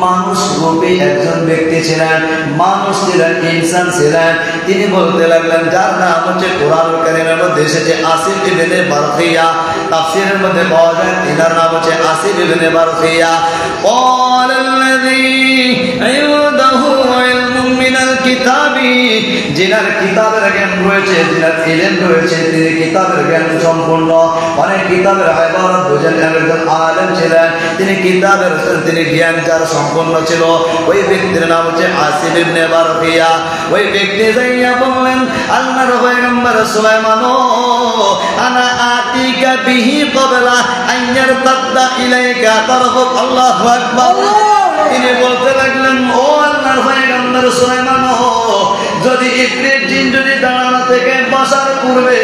মানুষ রূপী একজন ব্যক্তি ছিলেন, মানুষ ছিলেন, ইনসান ছিলেন। তিনি বলতে লাগলেন, যার নাম হচ্ছে কোরআনুল কারীমের মধ্যে এসেছে আসিফ ইবনে বারখিয়া, তাফসীরের মধ্যে পাওয়া যায় তিনার নাম হচ্ছে আসিফ ইবনে বারখিয়া। قال الذي عنده علم من الكتاب, যিনার কিতাবের জ্ঞান রয়েছে, যিনার ইলম রয়েছে, তিনি কিতাবের জ্ঞান সম্পূর্ণ, অনেক কিতাবের ইবারত বুঝেন, একজন আলেম ছিলেন, তিনি জ্ঞান যার সম্পূর্ণ ছিল। ওই ব্যক্তির নাম হচ্ছে আসিফ ইবনে বারখিয়া। ওই ব্যক্তি যাইয়া বললেন, আল্লাহর পয়গম্বর সুলাইমান, আনা আতিকা বিহি ক্বাবলা আন ইয়ারতাদ্দা ইলাইকা তারফুক। আল্লাহু আকবার। তিনি বলতে লাগলেন, ও আল্লাহর পয়গম্বর সুলাইমান, যদি ইফরিত জিন যদি দাঁড়ানো থেকে বসার পূর্বে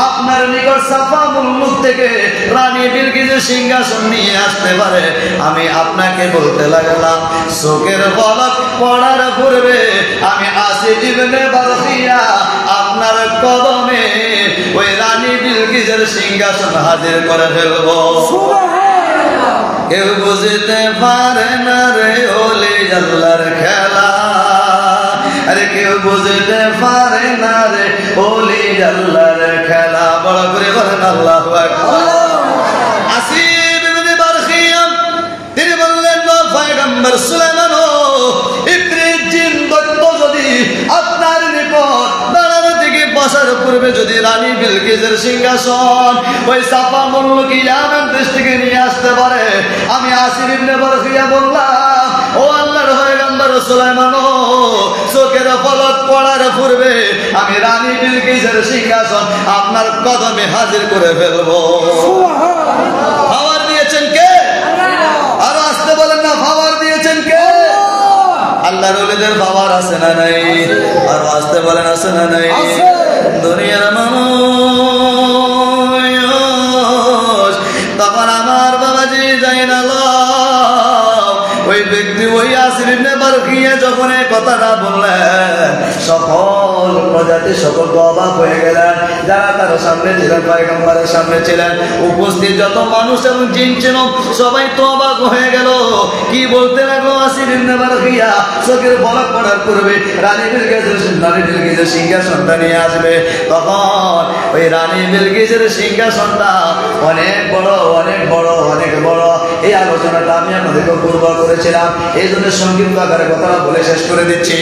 আপনার নিকট সাফা মুলক থেকে রানী বিলকিসের সিংহাসন নিয়ে আসতে পারে, আমি আপনাকে বলতে লাগলাম, চোখের পলক পড়ার পূর্বে আমি আসিফ ইবনে বারখিয়া আপনার কদমে ওই রানী বিলকিসের সিংহাসন হাজির করে ফেলব। কেউ বুঝতে পারে না রে ওলি আল্লাহর খেলা, আরে কেউ বুঝতে পারে না রে ওলি আল্লাহর খেলা। বড় করে বলেন আল্লাহু আকবার। আসিফ ইবনে বারখিয়া তিনি বললেন, পয়গম্বর সুলাইমান, ইফরিত জিন দৈত্য যদি আপনার নিকট দাঁড়ানো থেকে বসার পূর্বে যদি রানী বিলকিসের সিংহাসন ওই সাফা মুলক ইয়ামেন দেশ থেকে নিয়ে আসতে পারে, আমি আসিফ ইবনে বারখিয়া বললাম, ও আল্লাহর পয়গম্বর সুলাইমান, চোখের পলক পড়ার পূর্বে আমি রানী বিলকিসের সিংহাসন আপনার কদমে হাজির করে ফেলবো। পাওয়ার দিয়েছেন কে? আরো আসতে বলেন না, পাওয়ার দিয়েছেন কে? আল্লাহর ওলিদের পাওয়ার আছে না নাই? আরো আসতে বলেন আছে না নাই? দুনিয়ার মানুষ তখন আমার বাবাজি যায় না, ওই ব্যক্তি ওই আসিফ ইবনে বারখিয়া যখন এই কথাটা বললেন, সকল প্রজাতি সকল অবাক হয়ে গেলেন। যারা তার সামনে ছিলেন, পয়গম্বরের সামনে ছিলেন, উপস্থিত যত মানুষ এবং জিন ছিল, সবাই তো অবাক হয়ে গেল। কি বলতে লাগলো আসিফ ইবনে বারখিয়া চোখের পলক পড়ার পূর্বে রানী বিলকিসের সিংহাসনটা নিয়ে আসবে। তখন ওই রানী বিলকিসের সিংহাসনটা অনেক বড়, অনেক বড়, অনেক বড়। এই আলোচনাটা আমি আপনাদেরকে পূর্ব করেছিলাম, এই জন্য সংক্ষিপ্ত আকারে কথাটা বলে শেষ করে দিচ্ছি।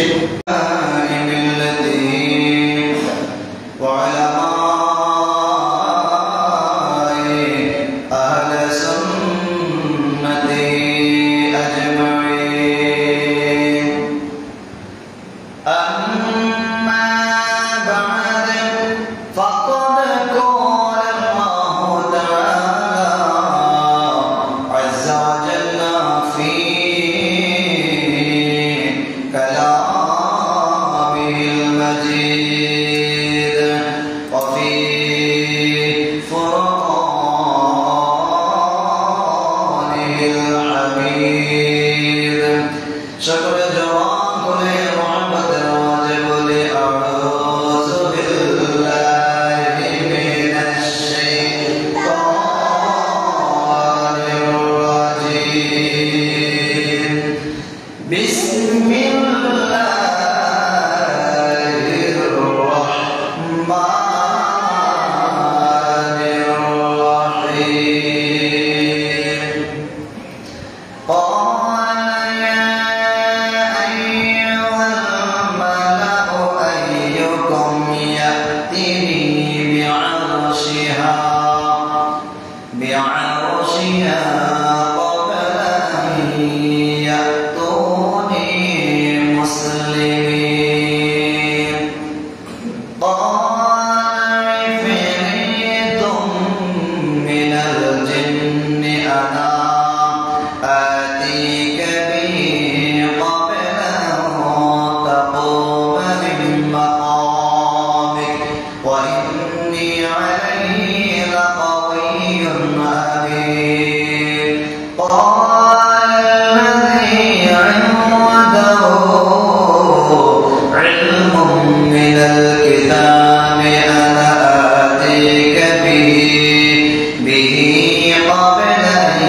قبل أن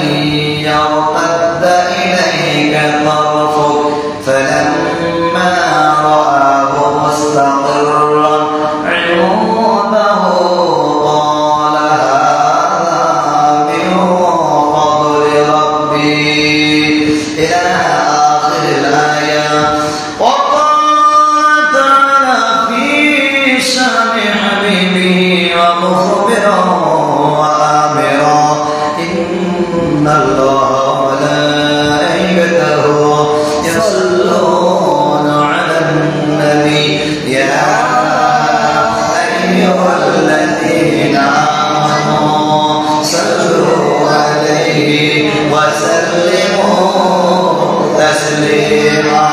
يرتد إليك إلى آخر الآية. وقال تعالى في شأن حبيبه ومخبرا وآمرا إن الله وملائكته يصلون على النبي يا أيها الذين آمنوا صلوا عليه وسلموا تسليما.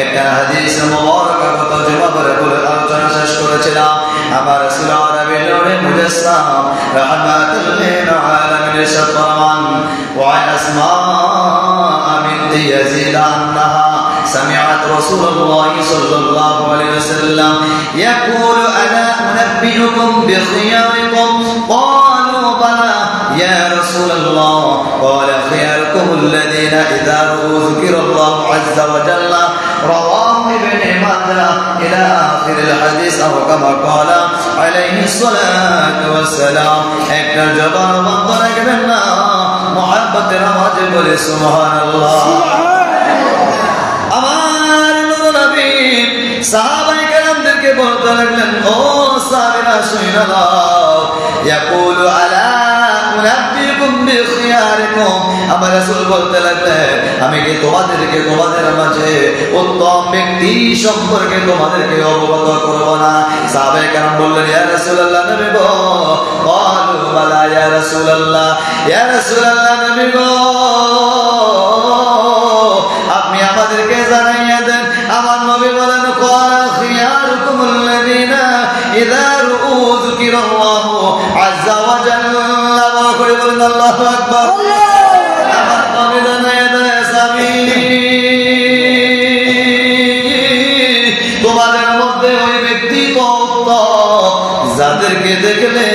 একটা হাদিস মুবারক তরজমা করে বলে আলোচনা শেষ করেছিলাম। আমার রাসূল আরবি নূরে মুজাসসাম রাহমাতুল লিল আলামিন ইরশাদ ফরমান ওয়া আসমা বিনত ইয়াজিদ আনহা سمعت رسول الله صلى الله عليه وسلم يقول ألا أنبئكم بخياركم قالوا بلى يا رسول الله قال خياركم الذين إذا رأوا ذكر الله عز وجل رواه ابن ماجه إلى آخر الحديث أو كما قال عليه الصلاة والسلام. একটা জবান বন্ধ রাখবেন না, মুহাব্বতের আওয়াজে বলে সুবহানাল্লাহ। আমার নবী সাহাবায়ে কেরামদেরকে বলতে লাগলেন, ও সাহাবীরা শুনে নাও, ইয়াকুলু আলা উনাব্বিকুম বিখিয়ারিকুম। আমার রাসূল বলতে লাগলেন, আমি কি তোমাদেরকে তোমাদের মাঝে উত্তম ব্যক্তি সম্পর্কে তোমাদেরকে অবগত করব না? সাহাবায়ে কেরাম বললেন, ইয়া রাসূলুল্লাহ, নবী গো। ক্বালু বালা ইয়া রাসূলুল্লাহ, ইয়া রাসূলুল্লাহ, নবী গো আপনি আমাদেরকে জানাইয়া দেন। আমার নবী বলেন, ক্বালা খিয়ারুকুমুল্লাযিনা ইযা রুউ যিকরাল্লাহু আযজা ওয়া জাল্লা। করে বলেন আল্লাহু আকবার। আমার নবী জানাইয়া দেন, সামি তোমাদের মধ্যে ওই ব্যক্তি তো যাদেরকে দেখলে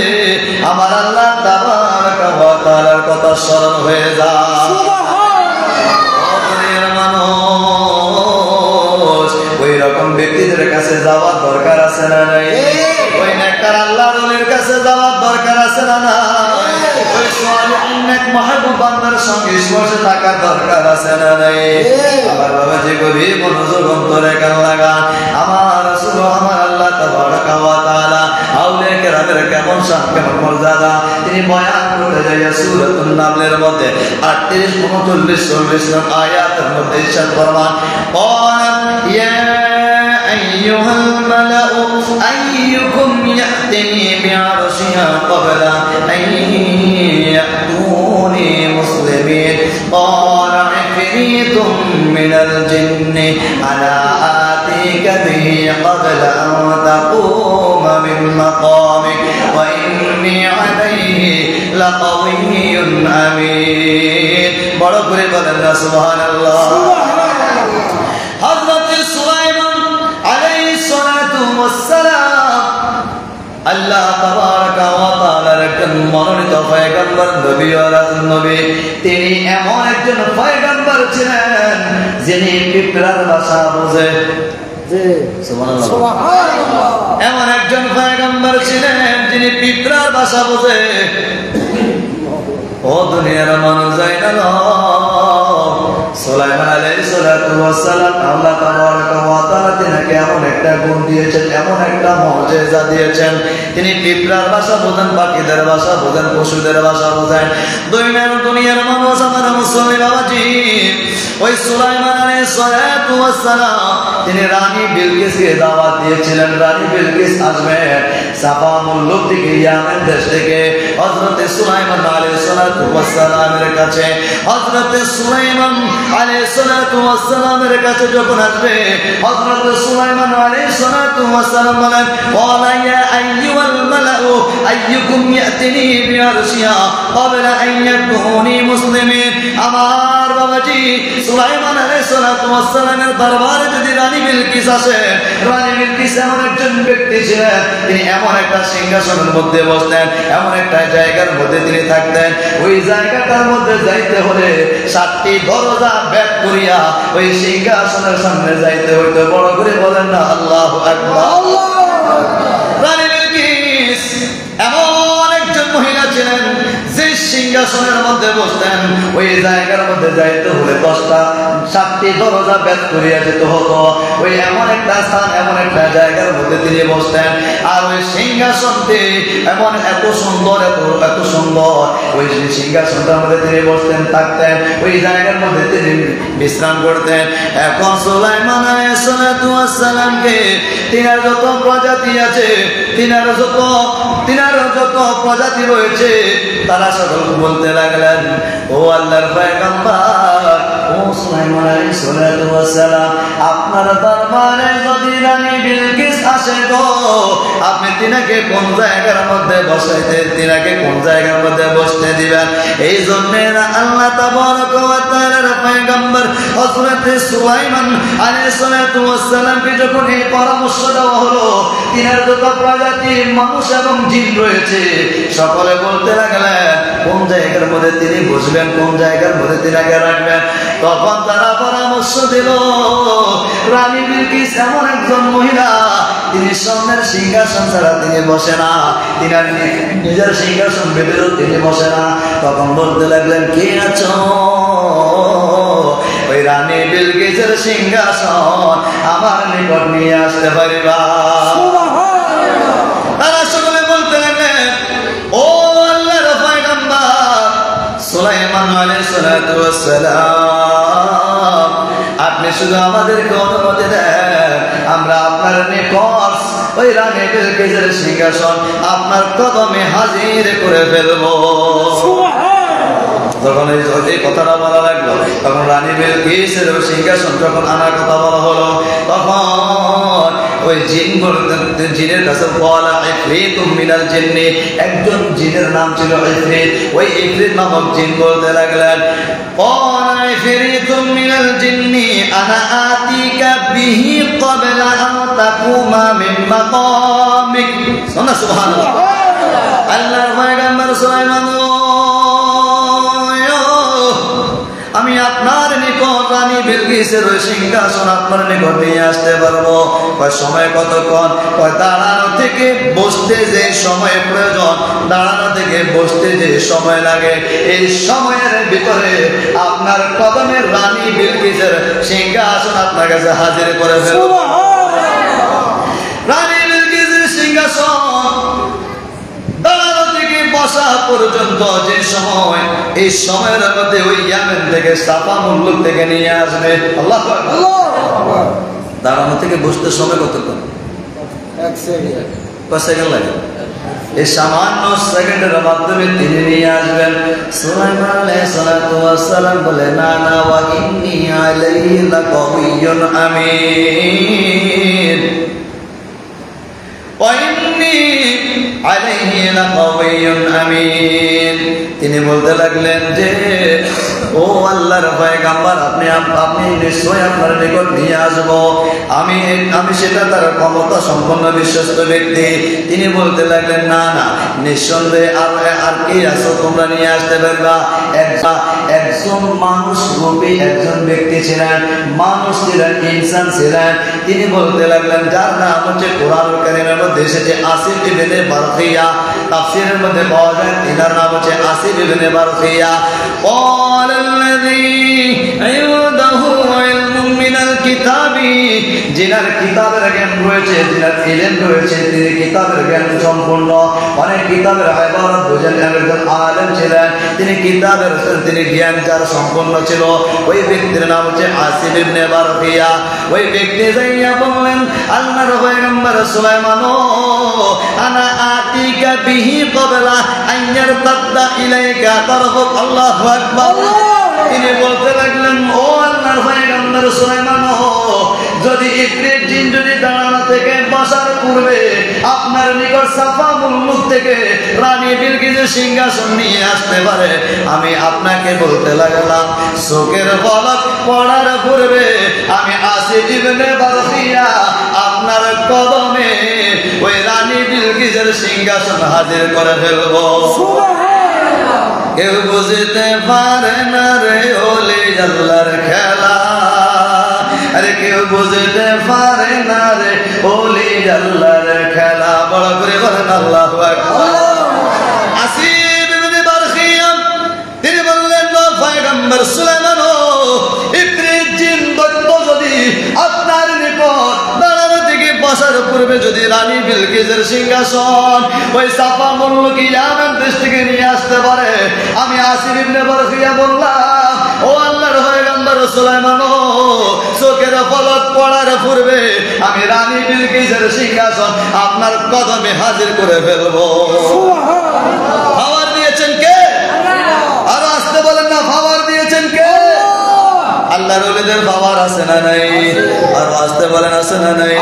আমার আল্লাহ তাবারাকা ওয়া তাআলার কথা স্মরণ হয়ে যায়। ওই রকম ব্যক্তিদের কাছে যাওয়ার দরকার আছে না নাই? ওই নেককার আল্লাহর ওলির কাছে যাওয়ার দরকার আছে না নাই? ওই সালিহিন নেক মাহবুব বান্দার সঙ্গে স্পর্শে থাকার দরকার আছে না নাই? আমার বাবা যে গভীর মনোযোগ অন্তরে কান লাগান। আমার রাসূল আমার আল্লাহ তাবারাকা ওয়া তাআলা আউলিয়া কেরামের কেমন শান কেমন মর্যাদা তিনি বয়ান করতে যাইয়া সূরাতুন নামলের মধ্যে 38 39 40 নং আয়াতের মধ্যে ইরশাদ ফরমান, ইয়া আইয়ুহাল মালাউ আইয়ুকুম ইয়াতিনি বিআরশিহা ক্বাবলা আন ইয়াতুনি মুসলিমিন ক্বালা ইফরিতুম মিনাল জিন্নি আলা আতিকা বিহি ক্বাবলা আন তাকুমা মিন মাকামিক ওয়া ইন্নী আলাইহি লাকাওয়িয়্যুন আমিন। বড় করে বলেন না সুবহানাল্লাহ। হযরত সুলাইমান আলাইহিস সালাতু ওয়াস সালাম আল্লাহ তাবারাকা ওয়া তাআলার একজন মনোনীত পয়গম্বর নবী ও রাসূল নবী। তিনি এমন একজন পয়গম্বর ছিলেন যিনি পিঁপড়ার ভাষা বোঝে। সুবহানাল্লাহ, সুবহানাল্লাহ। এমন একজন পয়গম্বর ছিলেন যিনি পিঁপড়ার ভাষা বোঝে। ও দুনিয়ার মানুষ জানো, সুলাইমান আলাইহিস সালাতু ওয়াস সালাম আল্লাহ তাবারাকা ওয়া তাআলা তিনাকে এমন একটা গুণ দিয়েছেন, এমন একটা মুজিজা দিয়েছেন, তিনি পিঁপড়ার ভাষা বোঝেন, পাখিদের ভাষা বোঝেন, পশুদের ভাষা বোঝেন। দুনিয়ার মানুষ আমার মুসলিম বাবাজি ওই সুলাইমান আলাইহিস সালাতু ওয়াস সালাম তিনি রানী বিলকিসকে দাওয়াত দিয়েছিলেন। রানী বিলকিস আসবেন সাফা মুলুক থেকে, ইয়ামেন দেশ থেকে হযরত সুলাইমান আলাইহিস সালাতু ওয়াস সালামের কাছে। হযরত সুলাইমান আলাইহিস সালাতু ওয়াস সালামের কাছে যখন আসবে, হযরত সুলাইমান আলাইহিস সালাতু ওয়াস সালাম বলেন, ওয়ালা ইয়া আইয়ুহাল মালাউ আইয়ুকুম ইয়াতিনি বিআরশিহা ক্বাবলা আন ইয়াকুনি মুসলিমিন। আমার বাবাজি সুলাইমান আলাইহিস সালাতু ওয়াস সালামের দরবারে যদি রানী বিলকিস আসে, রানী বিলকিস এমন একজন ব্যক্তি ছিলেন, তিনি এমন একটা সিংহাসনের মধ্যে বসতেন, এমন একটা জায়গার মধ্যে তিনি থাকতেন। ওই জায়গাটার মধ্যে যাইতে হলে 7টি দরজা ভেদ করিয়া ওই সিংহাসনের সামনে যাইতে হইতো। বড় করে বলেন না আল্লাহু আকবার। রানী বিলকিস এমন একজন মহিলা ছিলেন যে সিংহাসনের মধ্যে বসতেন, ওই জায়গার মধ্যে যাইতে হলে 7টি দরজা ভেদ করিয়া যেতে হতো। ওই এমন একটা স্থান, এমন একটা জায়গার মধ্যে তিনি বসতেন। আর ওই সিংহাসনটি এমন এত সুন্দর, এত সুন্দর, ওই সিংহাসনটার মধ্যে তিনি বসতেন, থাকতেন, ওই জায়গার মধ্যে তিনি বিশ্রাম করতেন। এখন সুলাইমান আলাইহিস সালাতু ওয়াস সালামকে তিনার যত প্রজাতি আছে, তিনার যত প্রজাতি রয়েছে, তারা সকল বলতে লাগলেন, ও আল্লাহর পয়গম্বর, ও সুলাইমান আলাইহিস সালাতু ওয়াস সালাম, আপনার দরবারে যদি রানী বিলকিস আসে গো, আপনি তিনাকে কোন জায়গার মধ্যে বসাইতে, তিনাকে কোন জায়গার মধ্যে বসতে দিবেন? এই জন্য আল্লাহ তাবারক ওয়া তাআলার পয়গম্বর হযরত সুলাইমান আলাইহিস সালাতু ওয়াস সালামকে যখন এই পরামর্শ দেওয়া হলো, তিনার যত প্রজাতি মানুষ এবং জিন রয়েছে, সকলে বলতে লাগলেন কোন জায়গার মধ্যে তিনি বসবেন, কোন জায়গার মধ্যে তিনাকে রাখবেন। তখন তারা পরামর্শ দিল, রানী বিলকিস এমন একজন মহিলা, তিনি সামনের সিংহাসন ছাড়া তিনি বসে না, তিনার নিজের সিংহাসন ভেতরেও তিনি বসে না। তখন বলতে লাগলেন, কে আছো? ওই রানী বিলকিসের সিংহাসন আমার নিকট নিয়ে আসতে পারিবা? তারা সকলে বলতে লাগলেন, ও আল্লাহর পয়গম্বর সুলাইমান আলাইহিস সালাতু ওয়াস সালাম, আপনি শুধু আমাদেরকে অনুমতি দেন, আমরা আপনার নিকট ওই রানী বিলকিসের সিংহাসন আপনার কদমে হাজির করে ফেলবো। যখন এই কথাটা বলা লাগলো, তখন রানী বিলকিসের সিংহাসন যখন আনার কথা বলা হলো, তখন ওই জিনের কাছে বলা, ইফরিতুম মিনাল জিন্নি, একজন জিনের নাম ছিল ইফরিত। ওই ইফরিত নামক জিন বলতে লাগলেন, ক্বালা ইফরিতুম মিনাল জিন্নি আনা আতিকা বিহি ক্বাবলা আন তাকুমা মিন মাকামিক। সুবহানাল্লাহ। আল্লাহর পয়গম্বর সুলাইমান, আমি আপনার নিকট রানী বিলকিসের ওই সিংহাসন আপনার নিকট নিয়ে আসতে পারবো। সময় কতক্ষণ? দাঁড়ানো থেকে বসতে যে সময় প্রয়োজন, দাঁড়ানো থেকে বসতে যে সময় লাগে, এই সময়ের ভিতরে আপনার কদমের রানী বিলকিসের সিংহাসন আপনার কাছে হাজির করে ফেলবো। রানী বিলকিসের সিংহাসন দাঁড়ানো থেকে বসা পর্যন্ত যে সময়, এই সময়ের মধ্যে ওই ইয়ামেন থেকে, সাফা মুলুক থেকে নিয়ে আসবে। আল্লাহু আকবার। দাঁড়ানো থেকে বসতে সময় কতক্ষণ? 1 সেকেন্ড। কয় সেকেন্ড লাগে? এই সামান্য সেকেন্ডের মাধ্যমে তিনি নিয়ে আসবেন। সুলাইমান আলাইহিস সালাতু ওয়াস সালাম বলে, না না, ওয়া ইন্নী আলাইহি লাকাওয়িয়্যুন আমিন, ওয়া ইন্নী আলাইহি লাকাওয়িয়্যুন আমিন। তিনি বলতে লাগলেন যে, ও আল্লাহর পয়গম্বর, আপনি নিশ্চয় আপনার নিকট নিয়ে আসবো, আমি সেটা তার ক্ষমতা সম্পন্ন বিশ্বস্ত ব্যক্তি। তিনি বলতে লাগলেন, না না, নিঃসন্দেহে আর কি আছো তোমরা নিয়ে আসতে পারবা? একজন মানুষ রূপী একজন ব্যক্তি ছিলেন, মানুষ ছিলেন, ইনসান ছিলেন। তিনি বলতে লাগলেন, যার নাম হচ্ছে কোরআনুল কারীমের মধ্যে এসেছে আসিফ ইবনে বারখিয়া, তাফসীরের মধ্যে পাওয়া যায়, তিনার নাম হচ্ছে আসিফ ইবনে বারখিয়া। যে যিনার কিতাবের জ্ঞান রয়েছে, যিনার ইলম রয়েছে, তিনি কিতাবের জ্ঞান সম্পূর্ণ, অনেক কিতাবের ইবারত বুঝেন, একজন আলেম ছিলেন, তিনি জ্ঞান যার সম্পূর্ণ ছিল। ওই ব্যক্তির নাম হচ্ছে আসিফ ইবনে বারকিয়া। ওই ব্যক্তি যাইয়া বললেন আল্লাহর পয়গম্বর সুলাইমান, আনা আতিকা বিহি ক্বাবলা আন ইয়ারতাদ্দা ইলাইকা তারফুক। আল্লাহু আকবার। তিনি বলতে লাগলেন, ও আল্লাহর পয়গম্বর সুলাইমান, যদি ইফরিত জিন যদি দাঁড়ানো থেকে বসার পূর্বে আপনার নিকট সাফা মুলুক থেকে রানী বিলকিসের সিংহাসন নিয়ে আসতে পারে, আমি আপনাকে বলতে লাগলাম চোখের পলক পড়ার পূর্বে আমি আসিফ ইবনে বারকিয়া আপনার কদমে ওই রানী বিলকিসের সিংহাসন হাজির করে ফেলবো। কেউ বুঝতে পারে না রে ওলি আল্লাহর খেলা, আরে কেউ বুঝতে পারে না রে ওলি আল্লাহর খেলা। বড় করে বলেন আল্লাহু আকবার। আসিফ ইবনে বারকিয়া তিনি বললেন, পয়গম্বর সুলাইমান, ইফরিত জিন দৈত্য যদি আপনার নিকট দাঁড়ানো থেকে বসার পূর্বে যদি রানী বিলকিসের সিংহাসন ওই সাফা মুলুক ইয়ামান দেশ থেকে নিয়ে আসতে পারে, আমি আসিফ ইবনে বারকিয়া বললাম, ও আল্লাহর পয়গম্বর সুলাইমান, চোখের পলক পড়ার পূর্বে আমি রানী বিলকিসের সিংহাসন আপনার কদমে হাজির করে ফেলবো। পাওয়ার দিয়েছেন কে? আরো আসতে বলেন না, পাওয়ার দিয়েছেন কে? আল্লাহর ওলিদের পাওয়ার আছে না নাই? আরো আসতে বলেন আছে না নাই?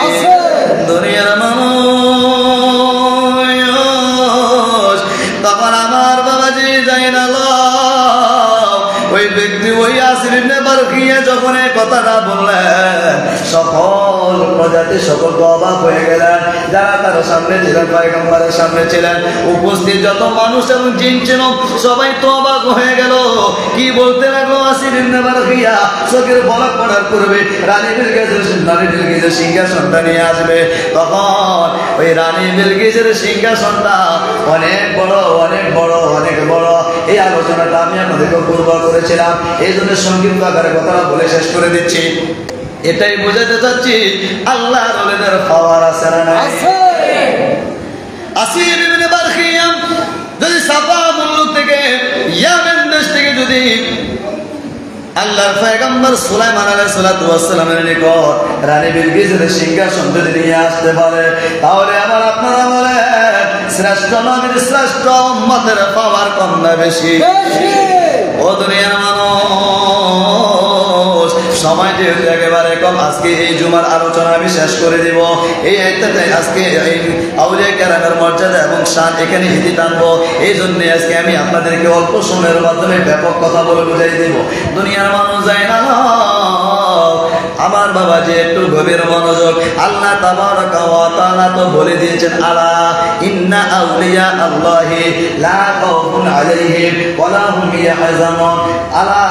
দুনিয়ার মানুষ তখন আমার বাবাজি যাই না, ওই ব্যক্তি ওই আসিফ ইবনে বারকিয়া যখন এই কথাটা বললেন, সকল প্রজাতি সকল অবাক হয়ে গেলেন। যারা তার সামনে ছিলেন, পয়গম্বরের সামনে ছিলেন, উপস্থিত যত মানুষ এবং জিন ছিল সবাই তো অবাক হয়ে গেল। কি বলতে লাগলো আসিফ ইবনে বারকিয়া চোখের পলক পড়ার পূর্বে রানী বিলকিসের সিংহাসনটা নিয়ে আসবে। তখন ওই রানী বিলকিসের সিংহাসনটা অনেক বড়, অনেক বড়, অনেক বড়। এই আলোচনাটা আমি আপনাদেরকে পূর্ব করেছিলাম, এই জন্য সংক্ষিপ্ত আকারে কথাটা বলে শেষ করে দিচ্ছি। এটাই বোঝাতে চাচ্ছি আল্লাহর ওলিদের পাওয়ার আছে না নাই? আসিফ ইবনে বারকিয়া যদি সাফা মুলুক থেকে ইয়ামেন দেশ থেকে যদি আল্লাহর পয়গম্বর সুলাইমান আলাইহিস সালাতু ওয়াস সালামের নিকট রানী বিলকিসের সিংহাসন যদি নিয়ে আসতে পারে, তাহলে আমার আপনারা বলে শ্রেষ্ঠ নবীর শ্রেষ্ঠ উম্মতের পাওয়ার কম না বেশি? ও দুনিয়ার মানুষ, সময় যেহেতু একেবারে কম, আজকে এই জুমার আলোচনা আমি শেষ করে দিব। এই আয়াতে আজকে এই আউলিয়া কেরামের মর্যাদা এবং শান এখানে ইতি টানবো। এই জন্য আজকে আমি আপনাদেরকে অল্প সময়ের মাধ্যমে ব্যাপক কথা বলে বুঝাই দিব। দুনিয়ার মানুষ যায় না, আমার বাবা যে একটু গভীর মনোযোগ। আল্লাহ তাবারাকা ওয়া তাআলা তো বলে দিয়েছেন, আলা ইন্না আউলিয়া আল্লাহি লা খাউফুন আলাইহিম ওয়া লা হুম ইয়াহজানুন। আলা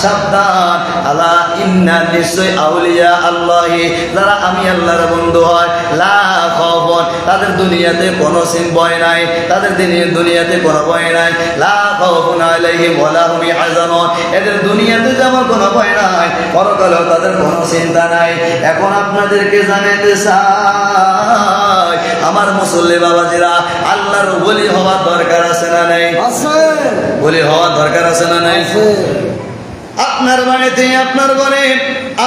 সাবধান, আলা ইন্না নিশ্চয় আউলিয়া আল্লাহি, যারা আমি আল্লাহর বন্ধু হয়, লা খাউফুন তাদের দুনিয়াতে কোনো ভয় নাই, তাদের দুনিয়াতে কোনো ভয় নাই। লা খাউফুন আলাইহিম ওয়া লা হুম ইয়াহজানুন, এদের দুনিয়াতে যেমন কোনো ভয় নাই, পরকালেও তাদের কোনো চিন্তা নাই। এখন আপনাদেরকে জানাতে চাই, আমার মুসল্লি বাবাজিরা, আল্লাহর ওলি হওয়ার দরকার আছে না নাই? ওলি হওয়ার দরকার আছে না নাই? আপনার বাড়িতে, আপনার ঘরে,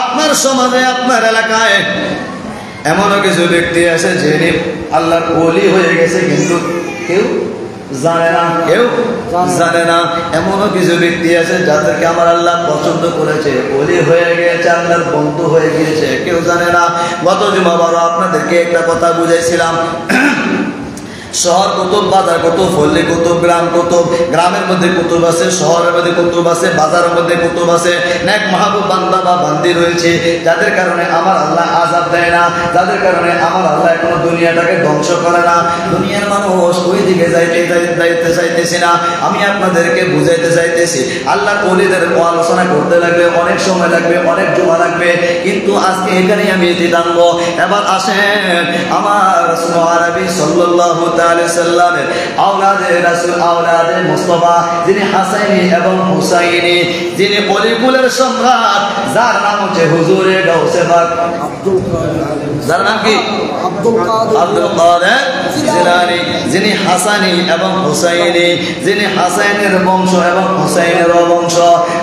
আপনার সমাজে, আপনার এলাকায় এমনও কিছু ব্যক্তি আছে যিনি আল্লাহর ওলি হয়ে গেছে, কিন্তু কেউ জানে না, কেউ জানে না। এমনও কিছু ব্যক্তি আছে যাদেরকে আমার আল্লাহ পছন্দ করেছে, ওলি হয়ে গিয়েছে, আল্লাহর বন্ধু হয়ে গিয়েছে, কেউ জানে না। গত জুমাবারও আপনাদেরকে একটা কথা বুঝাইছিলাম, শহর কুতুব, বাজার কুতুব, পল্লী কুতুব, গ্রাম কুতুব। গ্রামের মধ্যে কুতুব আছে, শহরের মধ্যে কুতুব আছে, বাজারের মধ্যে কুতুব আছে। নেক মাহবুব বান্দা বা বান্দি রয়েছে, যাদের কারণে আমার আল্লাহ আযাব দেয় না, যাদের কারণে আমার আল্লাহ এখনো দুনিয়াটাকে ধ্বংস করে না। দুনিয়ার মানুষ ওই দিকে যাইতে চাইতেছি না, আমি আপনাদেরকে বুঝাইতে চাইতেছি। আল্লাহ ওলিদের আলোচনা করতে লাগবে অনেক সময় লাগবে, অনেক জমা লাগবে, কিন্তু আজকে এখানেই আমি এটি টানবো। এবার আসেন, আমার রাসূল আরবি সাল্লাল্লাহু আলাইহি সাল্লামের আওলাদে রাসূল আওলাদে মুস্তাফা যিনি হাসাইনি এবং হুসাইনি যিনি অলিকুলের সম্রাট যার নাম হচ্ছে হুজুরে গাউসে পাক আব্দুল কাদের যার নাম কি আব্দুল কাদের জিলানী যিনি হাসানি এবং হুসাইনি যিনি হাসাইনের বংশ এবং হুসাইনের বংশ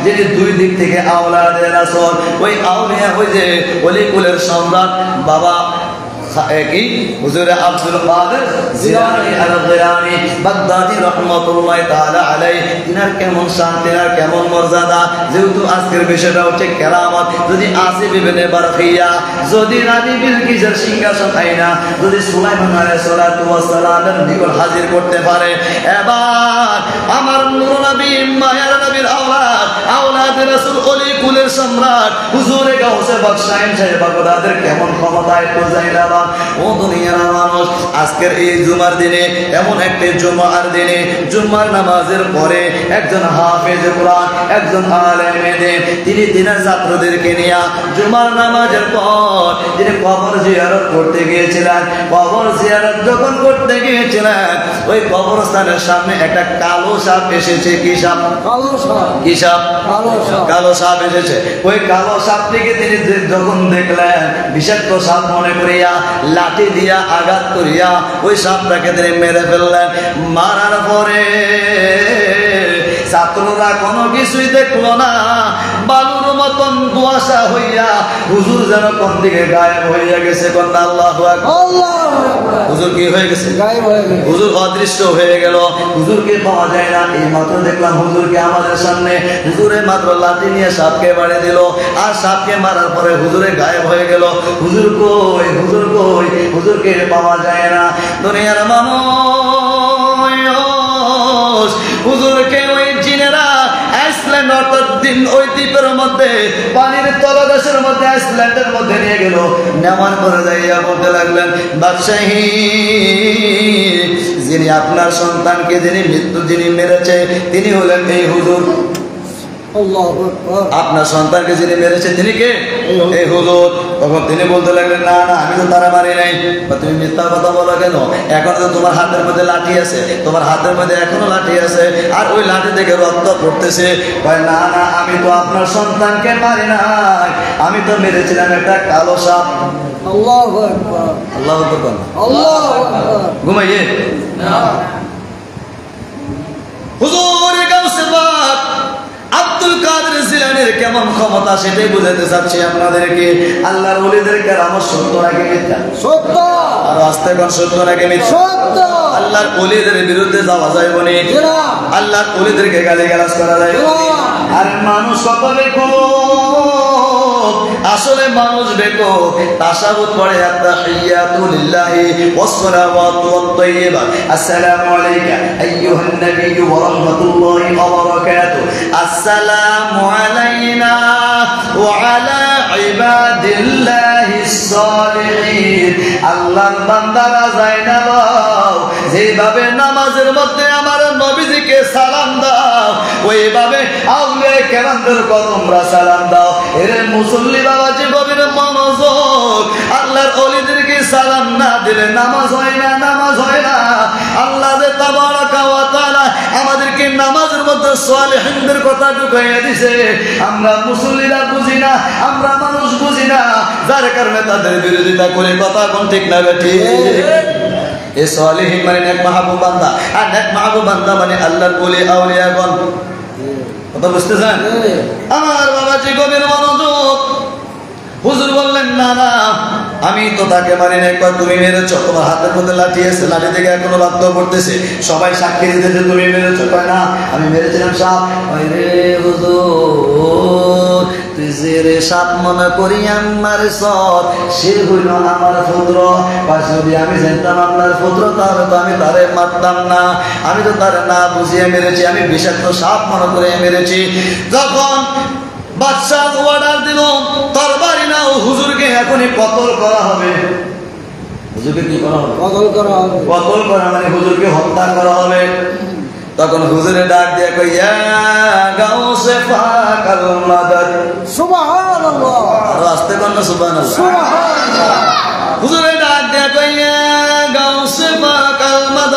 যিনি দুই দিক থেকে আওলাদে রাসূল ওই আউলিয়া ওই যে অলিকুলের সম্রাট বাবা কি হুজুর আব্দুল কাদের জিলানী আল-গিলানী বাগদাদী রাহমাতুল্লাহ তাআলা আলাইহি তিনার কেমন শান তিনার কেমন মর্যাদা যেহেতু আজকের বিষয়টা হচ্ছে কেরামত যদি আসিফ ইবনে বারখিয়া যদি রানী বিলকিসের সিংহাসন আইনা যদি সুলাইমান আলাইহিস সালাতু ওয়াস সালামের নিকট হাজির করতে পারে এবার আমার নূর নবী মায়ার নবীর আওলাদ রাসূল ওলি কুলের সম্রাট হুজুরে গাউসে বাদশাহ সাহেব বাগদাদের কেমন ক্ষমতা একটু জাইলা ও দুনিয়ার মানুষ আজকের এই জুমার দিনে এমন একটা জুমার দিনে জুমার নামাজের পরে একজন হাফেজ কোরআন একজন আলেমে দিন তিনি দিনের ছাত্রদেরকে নিয়ে জুমার নামাজের পর তিনি কবর জিয়ারত করতে গিয়েছিলেন কবর জিয়ারত যখন করতে গিয়েছিলেন ওই কবরস্থানের সামনে একটা কালো সাপ এসেছে কি সাপ কি সাপ কালো সাপ এসেছে ওই কালো সাপটিকে তিনি যখন দেখলেন বিষাক্ত সাপ মনে করিয়া লাঠি দিয়া আঘাত করিয়া ওই সাপটাকে তিনি মেরে ফেললেন মারার পরে ছাত্ররা কোনো কিছুই দেখলো না বালুর মতন কুয়াশা হইয়া হুজুর যেন কোন দিকে গায়েব হইয়া গেছে কোন আল্লাহু আকবার হুজুর কি হয়ে গেছে গায়েব হয়ে গেছে হুজুর অদৃশ্য হয়ে গেল হুজুরকে পাওয়া যায় না এই মাত্র দেখলাম হুজুরকে আমাদের সামনে হুজুরে মাত্র লাঠি নিয়ে সাপকে বাড়ি দিল আর সাপকে মারার পরে হুজুরে গায়েব হয়ে গেল হুজুর কই হুজুরকে পাওয়া যায় না দুনিয়ার মানুষ হুজুরকে ওই জিনেরা আইসল্যান্ড অর্থাৎ দিন ওই দ্বীপের মধ্যে পানির তলদেশের মধ্যে আইসল্যান্ডের মধ্যে নিয়ে গেল নেওয়ার পরে যাইয়া বলতে লাগলেন বাদশাহী যিনি আপনার সন্তানকে যিনি মেরেছে তিনি হলেন এই হুজুর আপনার সন্তানকে যিনি মেরেছে তিনি কে এই হুজুর তখন তিনি বলতে লাগলেন না আমি তো তারা মারি নাই তুমি মিথ্যা কথা বলো কেন এখন তো তোমার হাতের মধ্যে লাঠি আছে তোমার হাতের মধ্যে এখনো লাঠি আছে আর ওই লাঠি থেকে রক্ত পড়তেছে না আমি তো আপনার সন্তানকে মারি নাই আমি তো মেরেছিলাম একটা কালো সাপ আল্লাহু আকবার আল্লাহু আকবার আল্লাহু আকবার ঘুমাইয়ে হুজুর গাউসে পাক আব্দুল কাদের জিলানীর কেমন ক্ষমতা সেটাই বুঝাতে চাচ্ছি আপনাদেরকে আল্লাহর ওলিদের কেরামত সত্য নাকি মিথ্যা সত্য আর আস্তে কোন সত্য নাকি মিথ্যা সত্য আল্লাহর ওলিদের বিরুদ্ধে যাওয়া যায় বলে আল্লাহর ওলিদেরকে গালিগালাজ করা যায় আর মানুষ কত দেখো আসলে মানুষ দেখো তাশাহুদ পড়ে আত্তাহিয়াতু লিল্লাহি ওয়াস সালাওয়াতু ওয়াত তাইয়্যিবাত আসসালামু আলাইকা আইয়ুহান নাবিয়্যু ওয়া রাহমাতুল্লাহি ওয়া বারাকাতুহু আসসালামু আলাইনা ওয়া আলা ইবাদিল্লাহিস সালিহিন আল্লাহর বান্দারা যায় না যেভাবে নামাজের মধ্যে আমার নবীজিকে সালাম দাও ওইভাবে আউলিয়া কেরামদের তোমরা সালাম দাও এরে মুসল্লি বাবাজি গভীর মনোযোগ আল্লাহর ওলিদেরকে সালাম না দিলে নামাজ হয় না আল্লাহ যে তাবারাকা ওয়া তাআলা আমাদেরকে নামাজের মধ্যে সালেহিনদের কথা ঢুকাইয়া দিয়েছে আমরা মুসল্লিরা বুঝি না আমরা মানুষ বুঝি না যার কারণে তাদের বিরোধিতা করে কথা কোন ঠিক না ঠিক এই সালেহিন মানে নেক মাহবুব বান্দা আর নেক মাহবুব বান্দা মানে আল্লাহর ওলি আউলিয়াগণ কথা বুঝতেছেন আমার বাবাজি গভীর মনোযোগ হুজুর বললেন না আমি তো তাকে মারি নাই তুমি মেরেছো তোমার হাতের মধ্যে লাঠি আছে লাঠি থেকে এখনো রক্ত পড়তেছে সবাই সাক্ষী দিতেছে তুমি মেরেছো কয় না আমি মেরেছিলাম সাপ রে হুজুর তুই যে রে সাপ মনে করি আমার সৎ সে হইল আমার পুত্র বা যদি আমি জানতাম আপনার পুত্র তাহলে তো আমি তারে মারতাম না আমি তো তারে না বুঝিয়ে মেরেছি আমি বিষাক্ত সাপ মনে করে মেরেছি যখন বাদশাহ অর্ডার দিল তরবারি নাও হুজুরকে এখনই কতল করা হবে হুজুরকে কি করা হবে কতল করা মানে হুজুরকে হত্যা করা হবে তখন হুজুরে ডাক দিয়ে কই ইয়া গাউসে ফাকাল মাদাদ সুবহানাল্লাহ রাস্তে কোন সুবহানাল্লাহ হুজুরে ডাক দিয়ে কই ইয়া গাউসে ফাকাল মাদাদ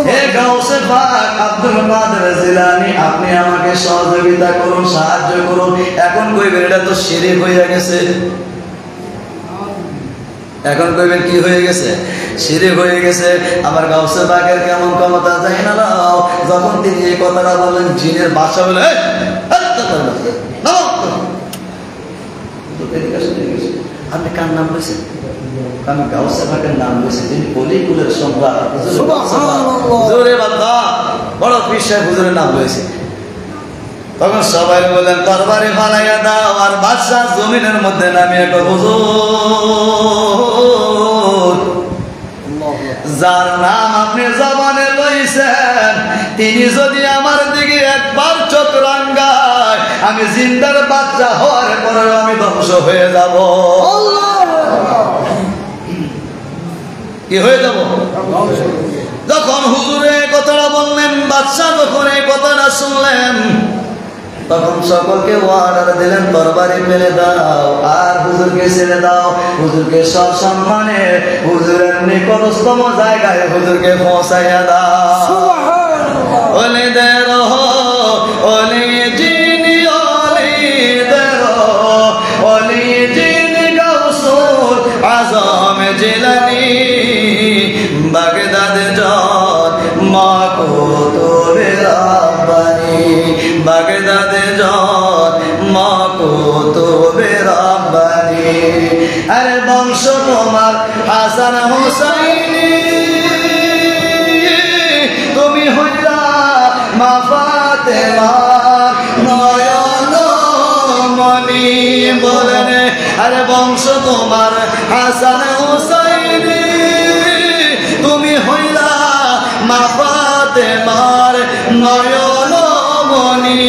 হে গাউসে পাক আব্দুল কাদের জিলানী, আপনি আমাকে সহযোগিতা করুন, সাহায্য করুন। এখন কইবেন এটা তো শিরক হয়ে গেছে। এখন কইবেন কি হয়ে গেছে? শিরক হয়ে গেছে। আমার গাউসে পাকের কেমন ক্ষমতা যায় না। যখন তিনি এই কথাটা বলেন, জিনের বাদশা বলে আপনি কার নাম বলেছেন? আমি গাউসে পাকের নাম বলেছি, তিনি অলিকুলের সম্রাট হুজুরে বাবা, বড় পীর সাহেব হুজুরের নাম বলেছে। তখন সবাই বলেন তরবারি ফালাইয়া দাও। আর বাদশাহ জমিনের মধ্যে নামিয়ে হুজুর, যার নাম আপনি জবানে লইছেন, তিনি যদি আমার দিকে একবার চোখ রাঙ্গায়, আমি জিন্দার বাচ্চা হওয়ার পরে আমি ধ্বংস হয়ে যাব। কি হয়ে যাব? যখন হুজুরে কথাটা বললেন, বাদশাহ যখন এই কথাটা শুনলেন, তখন সকলকে অর্ডার দিলেন তরবারি ফেলে দাও আর হুজুরকে ছেড়ে দাও। হুজুরকে সসম্মানে হুজুরের নিকটতম জায়গায় হুজুরকে পৌঁছাইয়া দাও। ওলিদের ওলি জিনি ওলিদের ওলি জিনি গাউসুল আজম জিলানী, বাগদাদ জত মা কুতুবে রাব্বানী, বাগদাদ জত মা কুতুবে রাব্বানী। আরে বংশ তোমার হাসান হুসাইনি, তুমি হইলা মা ফাতেমার নয়ন মনি। বলেন আরে বংশ তোমার হাসান হুসাইনি, তুমি হইলা মা ফাতেমার নয়ন মনি।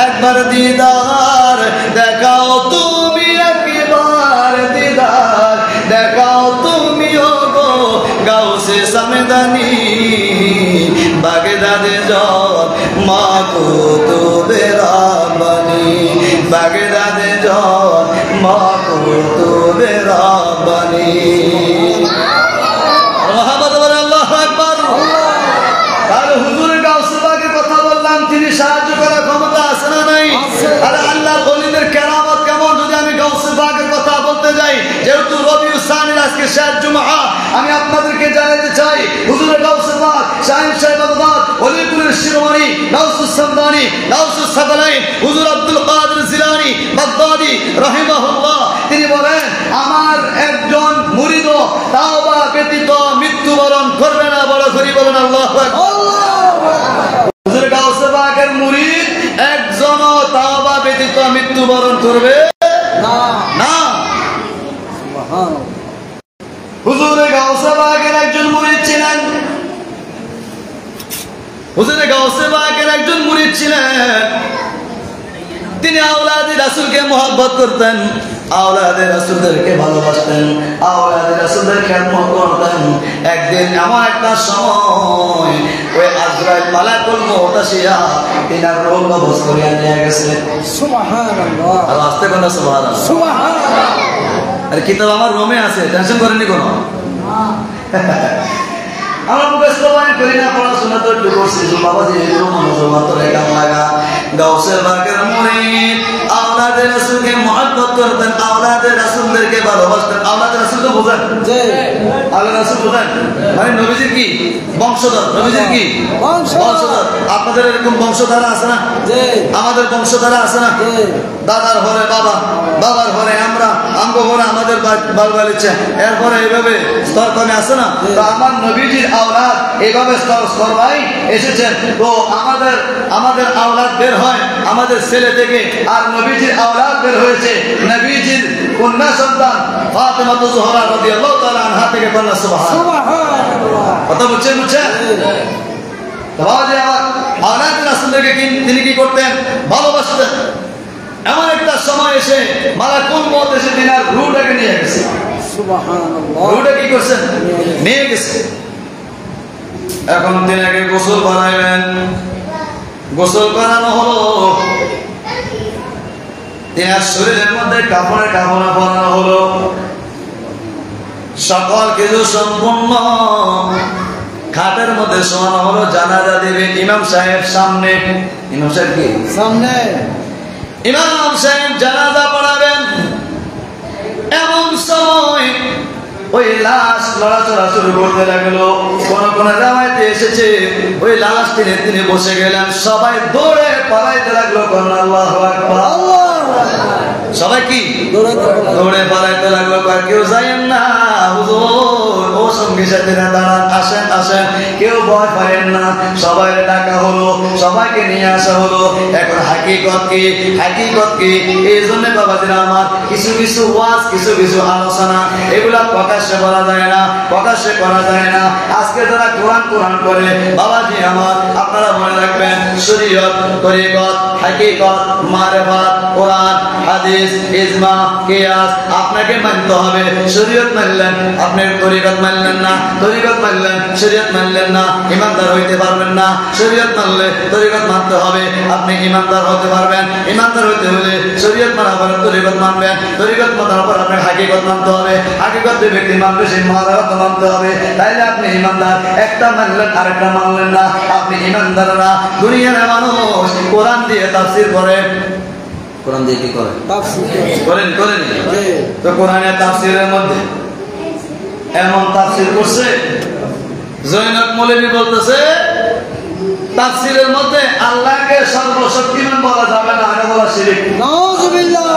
একবার দিদার দেখাও তুমি, একবার দিদার দেখাও তুমি, ও গো গাউসে সামেদানি, বাগদাদে জত মা কুতুবে রাব্বানী, বাগদাদে জত মা কুতুবে রাব্বানী। আল্লাহু আকবার। আর হুজুর গাউসে পাকের কথা বললাম, তিনি সাহায্য করার ক্ষমতা আছে না নাই? আর আল্লাহর ওলিদের কেরামত কেমন যদি আমি গাউসে পাকের কথা বলতে যাই, যেহেতু রবিউল সানির আজকে শেষ জুমআ, আমি আপনাদেরকে জানাতে চাই হুজুর গাউসে পাক শাহিন সাহেব বাগদাদ ওলিকুলের শিরোমণি গাউসুস সামদানি গাউসুস সাকলাইন হুজুর আব্দুল কাদের জিলানী বাগদাদি রাহিমাহুল্লাহ, তিনি বলেন আমার একজন মুরিদ তাওবা ব্যতীত মৃত্যুবরণ করবে না। বড় করি বলেন আল্লাহু আকবার। হুজুর গাউসে পাকের মুরিদ একজন তাওবা ব্যতীত মৃত্যুবরণ করবে না। হুজুর গাউসে পাকের একজন মুরিদ ছিলেন, হুজুর গাউসে পাকের একজন মুরিদ ছিলেন, তিনি আওলাদে রাসূলকে মহব্বত করতেন, আওলাদে রাসূলদেরকে ভালোবাসতেন, আওলাদে রাসূলদের খেদমত করতেন। একদিন এমন একটা সময় ওই আজরাইল মালাকুল মউত আসিয়া তিনার রূহ কবজ করিয়া নিয়ে গেছে। সুবহানাল্লাহ। আর আস্তে কোনা সুবহানাল্লাহ। সুবহানাল্লাহ। আর কিতাব আমার রুমে আছে, টেনশন করেননি কোনো। আমরা মুখস্থ বাণী করি না, পড়াশোনা তো একটু করছি, বাবাজি একটু মনোযোগ মাত্র কাম লাগা। গাউসে পাকের মুরিদ আওলাদে রাসূলকে মহব্বত করতেন, আওলাদে রাসূলদেরকে ভালোবাসতেন। আওলাদে রাসূলকে বোঝেন? জি। আওলাদে রাসূল বোঝেন? মানে নবীজির কি বংশধর, নবীজির কি বংশধর। আপনাদের এরকম বংশধারা আছে না? জি। আমাদের বংশধারা আছে না? জি। দাদার ঘরে বাবা, বাবার ঘরে আমরা, আমগো ঘরে আমাদের বাল বালিচা, এরপরে এইভাবে স্তর কমে আছে না? তো আমার নবীজির আওলাদ এইভাবে স্তর স্তর ভাই এসেছেন। তো আমাদের আওলাদ বের হয় আমাদের ছেলে থেকে, আর নবীজির আওলাদ বের হয়েছে নবীজির কন্যা সন্তান ফাতেমা জোহরা রাদিয়াল্লাহু তাআলা আনহা থেকে। বলনা সুবহানাল্লাহ। কথা বুঝছেন? তাহলে আমার আওলাদ রাসূলকে তিনি কি করতেন? ভালোবাসতেন। এমন একটা সময় এসে মালাকুল মউত এসে তিনার রূহটাকে নিয়ে গেছে। সুবহানাল্লাহ। রূহটা কি করছেন? নিয়ে গেছে। এখন তিনাকে গোসল করাইলেন, গোসল করানো হলো, তিনার শরীরের মধ্যে কাপড়ে কাপড় পরানো হলো, সকল কিছু সম্পূর্ণ খাটের মধ্যে শোয়ানো হলো, জানাজা দেবে ইমাম সাহেব সামনে। ইমাম সাহেব কি সামনে? ইমাম সাহেব জানাজা পড়াবেন। এমন সময় ওই লাশ লড়াচড়া শুরু করতে লাগলো। কোন কোন জামাইতে এসেছে, ওই লাশ তিনি বসে গেলেন। সবাই দৌড়ে পালাইতে লাগলো। আল্লাহু আকবার। সবাই কি দৌড়ে পালাইতে লাগলো। কেউ যাইয়েন না হুজুর, ও সঙ্গী সাথীরা দাঁড়ান, আসেন আসেন, কেউ ভয় পাইয়েন না। সবাই ডাকা হলো, সবাইকে নিয়ে আসা হলো। এখন হাকিকত কি, হাকিকত কি? এই জন্য বাবাজিরা আমার, কিছু কিছু ওয়াজ, কিছু কিছু আলোচনা, এগুলা প্রকাশ্যে বলা যায় না, প্রকাশ্যে করা যায় না। আজকে যারা কোরআন কোরআন করে বাবাজি আমার, আপনারা মনে রাখবেন, শরীয়ত, তরিকত, হাকিকত, মারিফাত, কোরআন, হাদিস, ইজমা, কিয়াস আপনাকে মানতে হবে। শরীয়ত মানলেন, আপনি তরিকত মানলেন না, তরিকত মানলেন, শরীয়ত মানলেন না, ইমানদার হইতে পারবেন না। শরীয়ত মানলে তরিকত মানতে হবে, আপনি ইমানদার হতে পারবেন। ইমানদার হইতে হলে শরীয়ত মানার পরে তরিকত মানবেন, তরিকত মানার পর আপনি হাকিকত মানতে হবে, হাকিকত যে ব্যক্তি মানবে সেই মারাত মানতে হবে। তাইলে আপনি ইমানদার। একটা মানলেন আরেকটা মানলেন না, আপনি ইমানদার না। দুনিয়ার মানুষ কোরআন দিয়ে তাফসীর করে, কোরআন দিয়ে কি করে? করেন করেন। তো কোরআনের তাফসীরের মধ্যে এমন তাফসীর করছে, জৈনব মৌলভী বলতেছে তাফসীরের মধ্যে আল্লাহকে সর্বশক্তিমান বলা যাবে না, এটা বলা শিরক। নাউযুবিল্লাহ।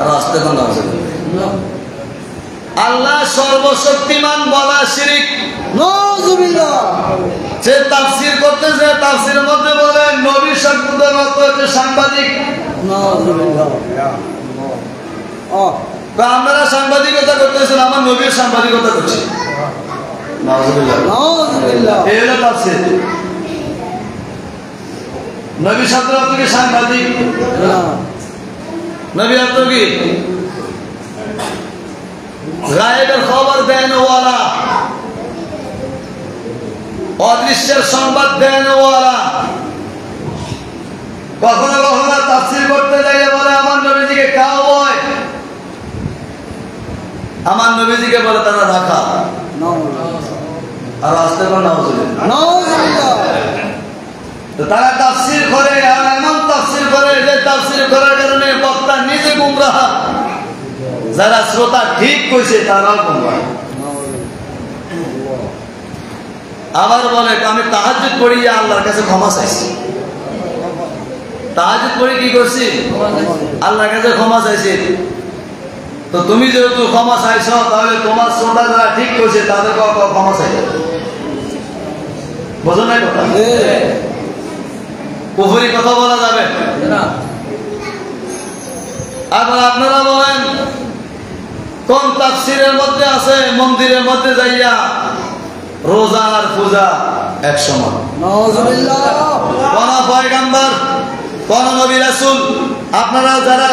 আর আস্তে কোন নাউযুবিল্লাহ। আল্লাহ সর্বশক্তিমান বলা শিরক। নাউযুবিল্লাহ। যে তাফসীর করতেছে তাফসীরের মধ্যে বলে নবী শব্দের অর্থ হচ্ছে সাংবাদিক। নাউযুবিল্লাহ। আমরা সাংবাদিকতা করতেছি, আমার নবীর সাংবাদিকতা করছি। নাউযুবিল্লাহ নাউযুবিল্লাহ। এই হলো তাফসীর। নবী শব্দের অর্থ কি সাংবাদিক? নবী অর্থ কি গায়েবের খবর দেনওয়ালা, অদৃশ্যের সংবাদ দেনওয়ালা। কখনো কখনো তাফসীর করতে যাইয়ে বলে আমার নবীজিকে কাউবয়, আমার নবীজিকে বলে তারা রাখা। আর আসতে পারে নাউযুবিল্লাহ। তো তারা তাফসীর করে, আর এমন তাফসীর করে যে তাফসীর করার কারণে বক্তা নিজে গুমরাহ, যারা শ্রোতা ঠিক কইছে তারাও গুমরাহ। আবার বলে আমি তাহাজ্জুদ পড়ি আল্লাহর কাছে ক্ষমা চাইছি। তাহাজ্জুদ পড়ি কি করছি? আল্লাহর কাছে ক্ষমা চাইছি। তো তুমি যেহেতু ক্ষমা চাইছ, তাহলে তোমার শ্রোতা যারা ঠিক কইছে তাদেরকে ক্ষমা চাইবে। বুঝুন নাই কথা? কুফরি কথা বলা যাবে না। আবার আপনারা বলেন কোন তাফসীরের মধ্যে আছে মন্দিরের মধ্যে যাইয়া রোজা আর পূজা এক সমান? নাউযুবিল্লাহ। কোন পয়গম্বর, কোন নবী রাসূল, আপনারা যারা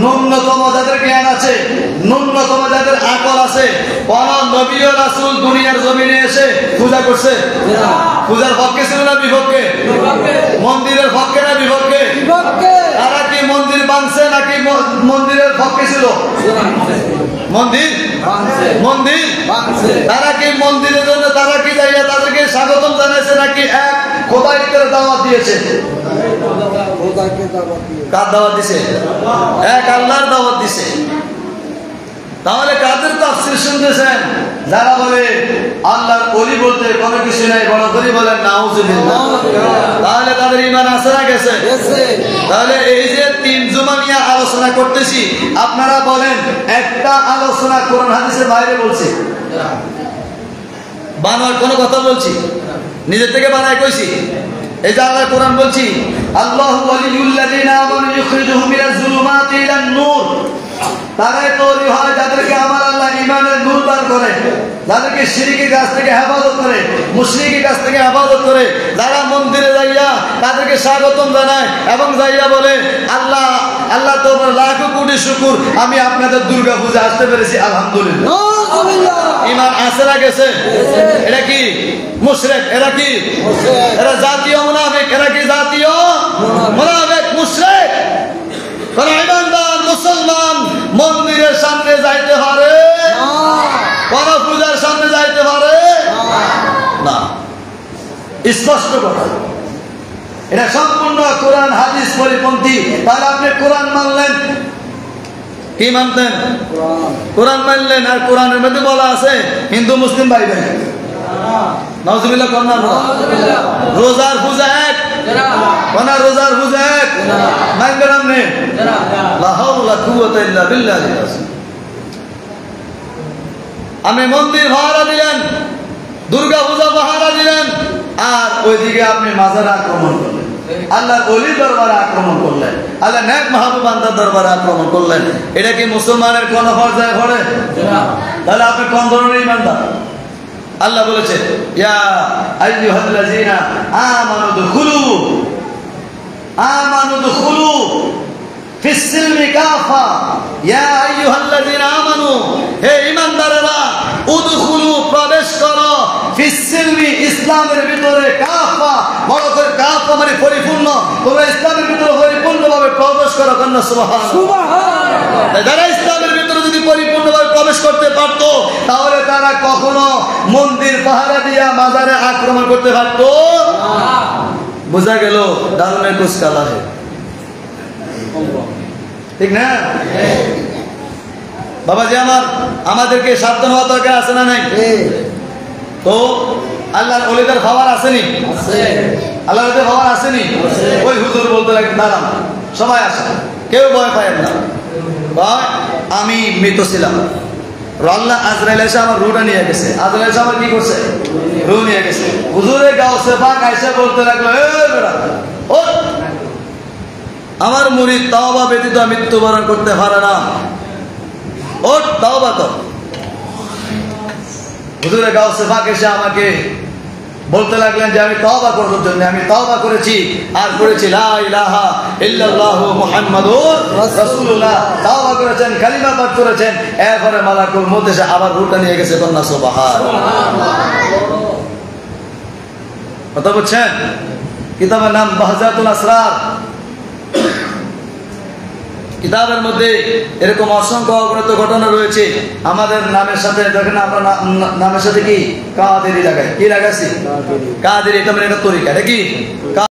ন্যূনতম যাদের জ্ঞান আছে, ন্যূনতম যাদের আকল আছে, কোন নবী ও রাসূল দুনিয়ার জমিনে এসে পূজা করছে? পূজার পক্ষে ছিল না বিপক্ষে? মন্দিরের পক্ষে না বিপক্ষে? তারা কি মন্দির বানছে নাকি মন্দিরের পক্ষে ছিল? মন্দির মন্দির তারা কি মন্দিরের জন্য তারা কি যাইয়া তাদেরকে স্বাগতম জানাইছে নাকি এক খোদাইকে দাওয়াত দিয়েছে? কার দাওয়াত দিছে? এক আল্লাহর দাওয়াত দিছে। তাহলে কাদের তাফসীর শুনতেছেন? যারা বলে আল্লাহর ওলি বলতে কোনো কিছু নাই, বড় করে বলেন নাউযুবিল্লাহ। তাহলে তাদের ঈমান আছে না গেছে? তাহলে এই যে তিন জুমা নিয়ে আলোচনা করতেছি, আপনারা বলেন একটা আলোচনা কোরআন হাদিসের বাইরে বলছি? বানার কোনো কথা বলছি? নিজের থেকে বানায় কইছি? এই যে আল্লাহ কোরআন বলছি আল্লাহু ওয়ালিয়ুল্লাযিনা আমানু ইখরিজুহুম মিনাজ যুলুমাতি ইলান নূর। তারাই তৈরি হয় যাদেরকে আমার আল্লাহ ঈমানের নূর দান করে, যাদেরকে শিরকের কাছ থেকে হেফাজত করে, মুশরিকের কাছ থেকে হেফাজত করে। যারা মন্দিরে যাইয়া তাদেরকে স্বাগতম জানায় এবং যাইয়া বলে আল্লাহ আল্লাহ তোমার লাখো কোটি শুকর, আমি আপনাদের দুর্গা পূজা আসতে পেরেছি, আলহামদুলিল্লাহ। ঈমান আছে না গেছে? এটা কি মুশরিক? এরা কি? এরা জাতীয় মুনাফিক। এরা কি জাতীয় মুনাফিক, মুশরিক। কোন ঈমানদার মুসলমান মন্দিরের সামনে যাইতে পারে? কোন পূজার সামনে যাইতে পারে না? স্পষ্ট কথা, এটা সম্পূর্ণ কোরআন হাদিস পরিপন্থী। তাহলে আপনি কোরআন মানলেন, কি মানতেন? কোরআন মানলেন, আর কোরআনের মধ্যে বলা আছে হিন্দু মুসলিম ভাই ভাই। নাউজুবিল্লাহ কন্যা, রোজার পূজা এক, কন্যা রোজার পূজা এক, মানবেন আপনি? লা হাওলা কুওয়াতা ইল্লা বিল্লাহ। আপনি মন্দির পাহারা দিলেন, দুর্গা পূজা পাহারা দিলেন, আর ওইদিকে আপনি মাজার আক্রমণ করলেন, আল্লাহ ওলির দরবারে আক্রমণ করলেন, আল্লাহ নেক মাহবুব বান্দার দরবারে আক্রমণ করলেন। এটা কি মুসলমানের কোন পর্যায়ে পড়ে? তাহলে আপনি কোন ধরনের ইমানদার? আল্লাহ বলেছে ইয়া আইয়ুহাল্লাযীনা আমানু দুখুলু ফিস সিলমি কাফা। ইয়া আইয়ুহাল্লাযীনা আমানু, হে ঈমানদারেরা, উদখুলু, প্রবেশ করো, ফিস সিলমি, ইসলামের ভিতরে, কাফা, বড় করে কাফা মানে পরিপূর্ণ, তোমরা ইসলামের ভিতরে পরিপূর্ণভাবে প্রবেশ করো। কন্যা সুবহানাল্লাহ, সুবহানাল্লাহ। যারা ইসলামের ভিতরে যদি পরিপূর্ণভাবে প্রবেশ করতে পারতো, তাহলে তারা কখনো মন্দির পাহারা দিয়া মাজারে আক্রমণ করতে পারতো না। বোঝা গেল দারুণের কুচকালা হে, ঠিক না বাবাজি? আমাদেরকে সাবধান হওয়া দরকার আছে না নাই? তো আল্লাহর ওলিদের খাবার আসেনি? আল্লাহর ওলিদের খাবার আসেনি? ওই হুজুর বলতে লাগেন দাঁড়ান, সবাই আসে, কেউ ভয় পায় না। আমি মৃত ছিলাম, আল্লাহ আজরাইল এসে আমার রুটা নিয়ে গেছে। আজরাইল এসে আমার কি করছে? রু নিয়ে গেছে। হুজুরে গাউসে পাক আইসা বলতে লাগলো, ও আমার মুরিদ তাওবা ব্যতীত মৃত্যুবরণ করতে পারে না, ও তাওবা কর। হুজুরে গাউসে পাক এসে আমাকে বলতে লাগলেন যে আমি তাওবা করার জন্য আমি তাওবা করেছি, আর করেছি লা ইলাহা ইল্লাল্লাহু মুহাম্মাদুর রাসূলুল্লাহ। তাওবা করেছেন, কালিমা পাঠ করেছেন, এরপরে মালাকুল মউত এসে আবার রূহটা নিয়ে গেছে। কন্যা সুবহানাল্লাহ। কথা বুঝছেন? কিতাবের নাম বাহজাতুল আসরার। কিতাবের মধ্যে এরকম অসংখ্য অগণিত ঘটনা রয়েছে। আমাদের নামের সাথে দেখেন, আমরা নামের সাথে কি কাদেরি লাগাই, কি লাগাইছি? কাদেরি, এটা মানে একটা তরিকা, এটা কি?